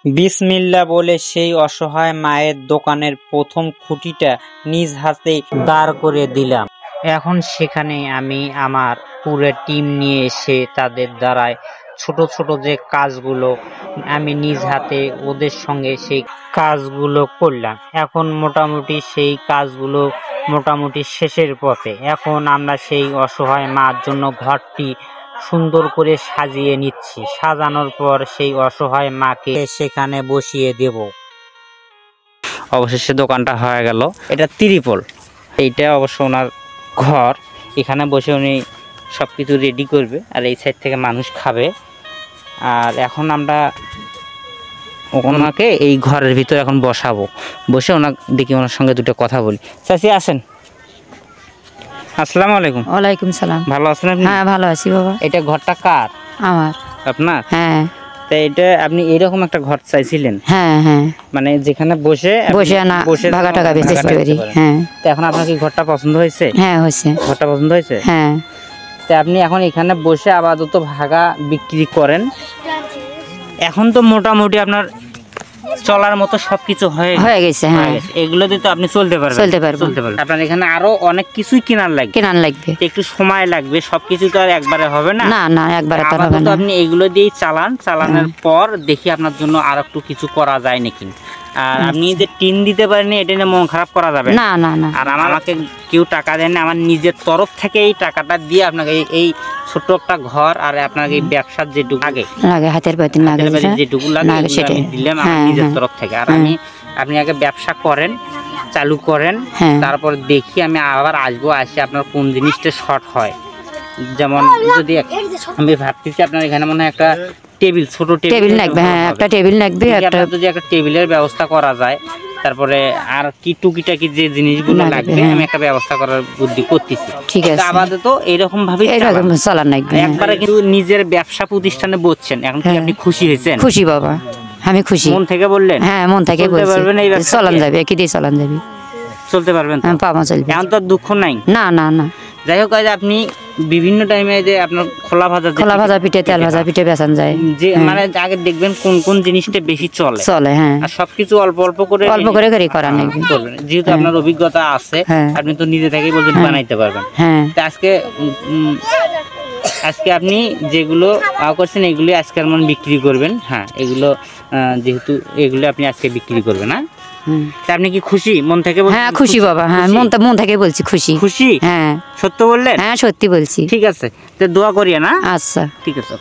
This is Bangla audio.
বিসমিল্লা বলে সেই অসহায় মায়ের দোকানের প্রথম খুঁটিটা নিজ হাতে দাঁড় করে দিলাম। এখন সেখানে আমি আমার পুরো টিম নিয়ে এসে তাদের দ্বারায় ছোট ছোট যে কাজগুলো আমি নিজ হাতে ওদের সঙ্গে সেই কাজগুলো করলাম। এখন মোটামুটি সেই কাজগুলো মোটামুটি শেষের পথে। এখন আমরা সেই অসহায় মার জন্য ঘরটি সুন্দর করে সাজিয়ে নিচ্ছি। সাজানোর পর সেই অসহায় মাকে সেখানে বসিয়ে দেব। অবশেষে দোকানটা হয়ে গেল। এটা ত্রিপল, এইটা অবশ্য ওনার ঘর। এখানে বসে উনি সব কিছু রেডি করবে আর এই সাইড থেকে মানুষ খাবে। আর এখন আমরা ওনাকে এই ঘরের ভিতরে এখন বসাবো। বসে ওনাকে দেখি ওনার সঙ্গে দুটো কথা বলি। চাচি আসেন। আসসালামু আলাইকুম। ওয়ালাইকুম সালাম। ভালো আছেন আপনি? হ্যাঁ ভালো আছি বাবা। এটা ঘরটা কার? আমার। আপনার? হ্যাঁ। তো এটা আপনি এরকম একটা ঘর চাইছিলেন? হ্যাঁ হ্যাঁ। মানে যেখানে বসে না ভাগা টাকা বেচতে পারি। হ্যাঁ। তো এখন আপনার কি ঘরটা পছন্দ হয়েছে? হ্যাঁ হয়েছে। ঘরটা পছন্দ হয়েছে? হ্যাঁ। তো আপনি এখন এখানে বসে আপাতত ভাগা বিক্রি করেন। এখন তো মোটামুটি আপনার চলার মতো সবকিছু হয়ে গেছে। হ্যাঁ, এগুলো দিয়ে তো আপনি চলতে পারবেন। আপনার এখানে আরো অনেক কিছুই কেনার লাগবে। একটু সময় লাগবে, সবকিছু তো আর একবারে হবে না। না একবারে তো হবে না। আপনি এগুলো দিয়েই চালানোর পর দেখি আপনার জন্য আর একটু কিছু করা যায় নাকি। আর আপনি যে টিন দিতে পারেননি এটা নিয়ে মন খারাপ করা যাবে না। আর আমাকে কেউ টাকা দেন না, আমার নিজের তরফ থেকে এই টাকাটা দিয়ে আপনাকে এই ছোট্ট একটা ঘর আর আপনাকে এই ব্যবসার যেটুকু লাগে হাতের বাড়ি যেটুকু লাগে সেটা দিলাম আমার নিজের তরফ থেকে। আর আপনি আগে ব্যবসা করেন, চালু করেন, তারপর দেখি আমি আবার আসবো, আসে আপনার কোন জিনিসটা শর্ট হয়। যেমন যদি আমি ভাবতেছি আপনার এখানে মনে হয় একটা টেবিল, ছোট টেবিল লাগবে। হ্যাঁ একটা টেবিল লাগবে। যদি একটা টেবিলের ব্যবস্থা করা যায়, তারপরে আর কি টুকিটাকি যে জিনিসগুলো লাগবে আমি একটা ব্যবস্থা করার বুদ্ধি করতেছি। ঠিক আছে, আপাতত এরকম ভাবে চালান লাগবে। একবারে কিন্তু নিজের ব্যবসা প্রতিষ্ঠানে বসছেন। এখন কি আপনি খুশি হয়েছেন? খুশি বাবা, আমি খুশি। মন থেকে বললেন? হ্যাঁ মন থেকে বলতে পারবেন। এই ব্যবসা চালান যাবে, কি দিয়ে চালান যাবে? চলতে পারবেন? পাওয়া চলবে। এখন তো দুঃখ নাই। না না না। যাই হোক, আপনি বিভিন্ন টাইমে যে আপনার খোলা ভাজা পিঠে, তেল ভাজা পিঠে বেচান যায়। যে মানে আগে দেখবেন কোন কোন জিনিসটা বেশি চলে। হ্যাঁ, আর সবকিছু অল্প অল্প করে করা লাগবে। যেহেতু আপনার অভিজ্ঞতা আছে, আপনি তো নিজে থেকেই বলছেন বানাইতে পারবেন। তো আজকে আপনি যেগুলো করছেন এগুলো আজকে আর মনে বিক্রি করবেন। হ্যাঁ, এগুলো যেহেতু এগুলো আপনি আজকে বিক্রি করবেন। না আপনি কি খুশি মন থেকে? হ্যাঁ খুশি বাবা। হ্যাঁ মন থেকে বলছি খুশি। খুশি? হ্যাঁ। সত্য বললেন? হ্যাঁ সত্যি বলছি। ঠিক আছে, তো দোয়া করিয়ে না। আচ্ছা ঠিক আছে।